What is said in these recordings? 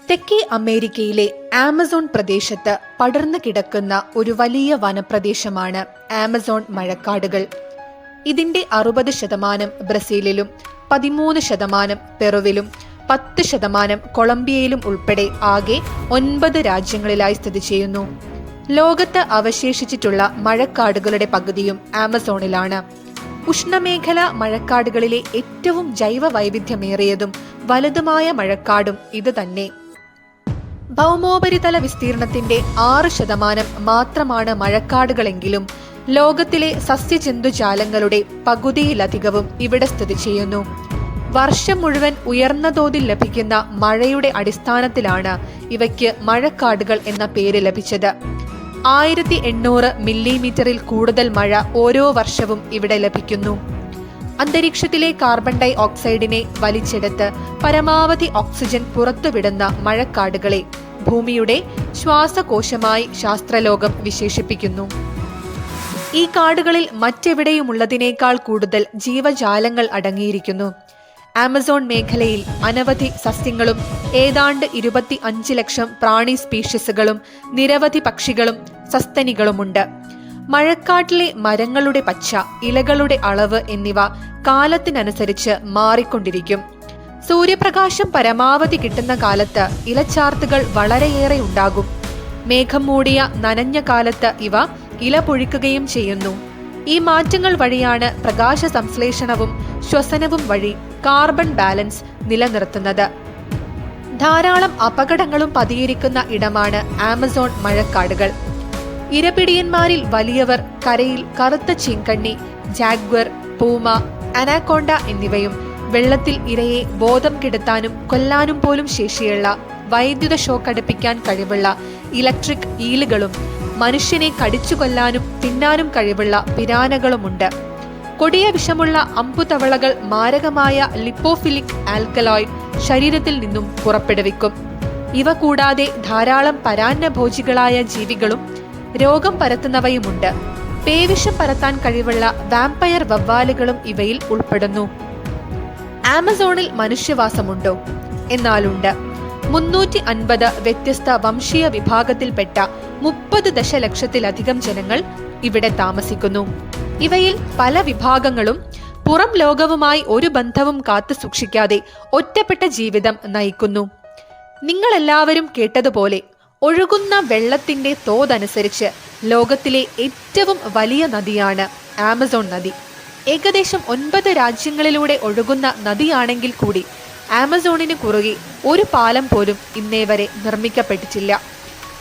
തെക്കേ അമേരിക്കയിലെ ആമസോൺ പ്രദേശത്ത് പടർന്നു കിടക്കുന്ന ഒരു വലിയ വനപ്രദേശമാണ് ആമസോൺ മഴക്കാടുകൾ. ഇതിന്റെ 60% ബ്രസീലിലും 13% പെറുവിലും 10% കൊളംബിയയിലും ഉൾപ്പെടെ ആകെ 9 രാജ്യങ്ങളിലായി സ്ഥിതി ചെയ്യുന്നു. ലോകത്ത് അവശേഷിച്ചിട്ടുള്ള മഴക്കാടുകളുടെ പകുതിയും ആമസോണിലാണ്. ഉഷ്ണമേഖല മഴക്കാടുകളിലെ ഏറ്റവും ജൈവ വൈവിധ്യമേറിയതും വലുതുമായ മഴക്കാടും ഇത് തന്നെ. ഭൗമോപരിതല വിസ്തീർണത്തിന്റെ 6% മാത്രമാണ് മഴക്കാടുകളെങ്കിലും ലോകത്തിലെ സസ്യജന്തുജാലങ്ങളുടെ പകുതിയിലധികവും ഇവിടെ സ്ഥിതി ചെയ്യുന്നു. വർഷം മുഴുവൻ ഉയർന്ന തോതിൽ ലഭിക്കുന്ന മഴയുടെ അടിസ്ഥാനത്തിലാണ് ഇവയ്ക്ക് മഴക്കാടുകൾ എന്ന പേര് ലഭിച്ചത്. 1800 മില്ലിമീറ്ററിൽ കൂടുതൽ മഴ ഓരോ വർഷവും ഇവിടെ ലഭിക്കുന്നു. അന്തരീക്ഷത്തിലെ കാർബൺ ഡൈ ഓക്സൈഡിനെ വലിച്ചെടുത്ത് പരമാവധി ഓക്സിജൻ പുറത്തുവിടുന്ന മഴക്കാടുകളെ ഭൂമിയുടെ ശ്വാസകോശമായി ശാസ്ത്രലോകം വിശേഷിപ്പിക്കുന്നു. ഈ കാടുകളിൽ മറ്റെവിടെയുമുള്ളതിനേക്കാൾ കൂടുതൽ ജീവജാലങ്ങൾ അടങ്ങിയിരിക്കുന്നു. ആമസോൺ മേഖലയിൽ അനവധി സസ്യങ്ങളും ഏതാണ്ട് 25 ലക്ഷം പ്രാണി സ്പീഷീസുകളും നിരവധി പക്ഷികളും സസ്തനികളുമുണ്ട്. മഴക്കാട്ടിലെ മരങ്ങളുടെ പച്ച, ഇലകളുടെ അളവ് എന്നിവ കാലത്തിനനുസരിച്ച് മാറിക്കൊണ്ടിരിക്കും. സൂര്യപ്രകാശം പരമാവധി കിട്ടുന്ന കാലത്ത് ഇലച്ചാർത്തുകൾ വളരെയേറെ ഉണ്ടാകും. മേഘം മൂടിയ നനഞ്ഞ കാലത്ത് ഇവ ഇല പൊഴിക്കുകയും ചെയ്യുന്നു. ഈ മാറ്റങ്ങൾ വഴിയാണ് പ്രകാശ സംശ്ലേഷണവും ശ്വസനവും വഴി കാർബൺ ബാലൻസ് നിലനിർത്തുന്നത്. ധാരാളം അപകടങ്ങളും പതിയിരിക്കുന്ന ഇടമാണ് ആമസോൺ മഴക്കാടുകൾ. ഇരപിടിയന്മാരിൽ വലിയവർ കരയിൽ കറുത്ത ചീങ്കണ്ണി, ജാഗ്വർ, പൂമ, അനാക്കോണ്ട എന്നിവയും വെള്ളത്തിൽ ഇരയെ ബോധം കെടുത്താനും കൊല്ലാനും പോലും ശേഷിയുള്ള വൈദ്യുത ഷോക്ക് അടുപ്പിക്കാൻ കഴിവുള്ള ഇലക്ട്രിക് ഈലുകളും മനുഷ്യനെ കടിച്ചു കൊല്ലാനും തിന്നാനും കഴിവുള്ള പിരാനകളുമുണ്ട്. കൊടിയ വിഷമുള്ള അമ്പുതവളകൾ മാരകമായ ലിപ്പോഫിലിക് ആൽക്കലോയിഡ് ശരീരത്തിൽ നിന്നും പുറപ്പെടുവിക്കും. ഇവ കൂടാതെ ധാരാളം പരാന്നഭോജികളായ ജീവികളും രോഗം പരത്തുന്നവയുമുണ്ട്. പേവിഷം പരത്താൻ കഴിവുള്ള വാമ്പയർ വവ്വാലുകളും ഇവയിൽ ഉൾപ്പെടുന്നു. ആമസോണിൽ മനുഷ്യവാസമുണ്ടോ? എന്നാലുണ്ട്. 350 വ്യത്യസ്ത വംശീയ വിഭാഗത്തിൽപ്പെട്ട 30 ദശലക്ഷത്തിലധികം ജനങ്ങൾ ഇവിടെ താമസിക്കുന്നു. ഇവയിൽ പല വിഭാഗങ്ങളും പുറം ലോകവുമായി ഒരു ബന്ധവും കാത്തു സൂക്ഷിക്കാതെ ഒറ്റപ്പെട്ട ജീവിതം നയിക്കുന്നു. നിങ്ങളെല്ലാവരും കേട്ടതുപോലെ ഒഴുകുന്ന വെള്ളത്തിന്റെ തോതനുസരിച്ച് ലോകത്തിലെ ഏറ്റവും വലിയ നദിയാണ് ആമസോൺ നദി. ഏകദേശം 9 രാജ്യങ്ങളിലൂടെ ഒഴുകുന്ന നദിയാണെങ്കിൽ കൂടി ആമസോണിന് കുറുകെ ഒരു പാലം പോലും ഇന്നേ വരെ നിർമ്മിക്കപ്പെട്ടിട്ടില്ല.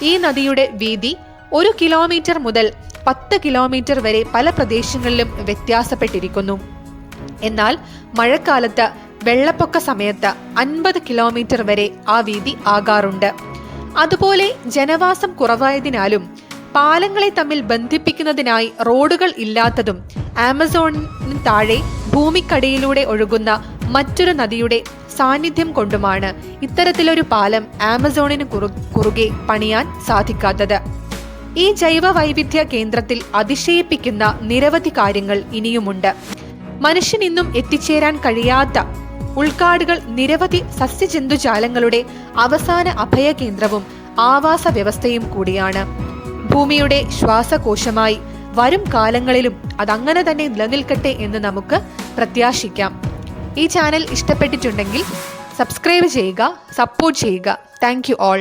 ഈ നദിയുടെ വീതി 1 കിലോമീറ്റർ മുതൽ 10 കിലോമീറ്റർ വരെ പല പ്രദേശങ്ങളിലും വ്യത്യാസപ്പെട്ടിരിക്കുന്നു. എന്നാൽ മഴക്കാലത്ത് വെള്ളപ്പൊക്ക സമയത്ത് 50 കിലോമീറ്റർ വരെ ആ വീതി ആകാറുണ്ട്. അതുപോലെ ജനവാസം കുറവായതിനാലും പാലങ്ങളെ തമ്മിൽ ബന്ധിപ്പിക്കുന്നതിനായി റോഡുകൾ ഇല്ലാത്തതും ആമസോണിന് താഴെ ഭൂമിക്കടിയിലൂടെ ഒഴുകുന്ന മറ്റൊരു നദിയുടെ സാന്നിധ്യം കൊണ്ടുമാണ് ഇത്തരത്തിലൊരു പാലം ആമസോണിന് കുറുകെ പണിയാൻ സാധിക്കാത്തത്. ഈ ജൈവ വൈവിധ്യ കേന്ദ്രത്തിൽ അതിശയിപ്പിക്കുന്ന നിരവധി കാര്യങ്ങൾ ഇനിയുമുണ്ട്. മനുഷ്യൻ ഇന്നും എത്തിച്ചേരാൻ കഴിയാത്ത ഉൾക്കാടുകൾ നിരവധി സസ്യജന്തുജാലങ്ങളുടെ അവസാന അഭയ കേന്ദ്രവും ആവാസ വ്യവസ്ഥയും കൂടിയാണ്. ഭൂമിയുടെ ശ്വാസകോശമായി വരും കാലങ്ങളിലും അതങ്ങനെ തന്നെ നിലനിൽക്കട്ടെ എന്ന് നമുക്ക് പ്രത്യാശിക്കാം. ഈ ചാനൽ ഇഷ്ടപ്പെട്ടിട്ടുണ്ടെങ്കിൽ സബ്സ്ക്രൈബ് ചെയ്യുക, സപ്പോർട്ട് ചെയ്യുക. Thank you all.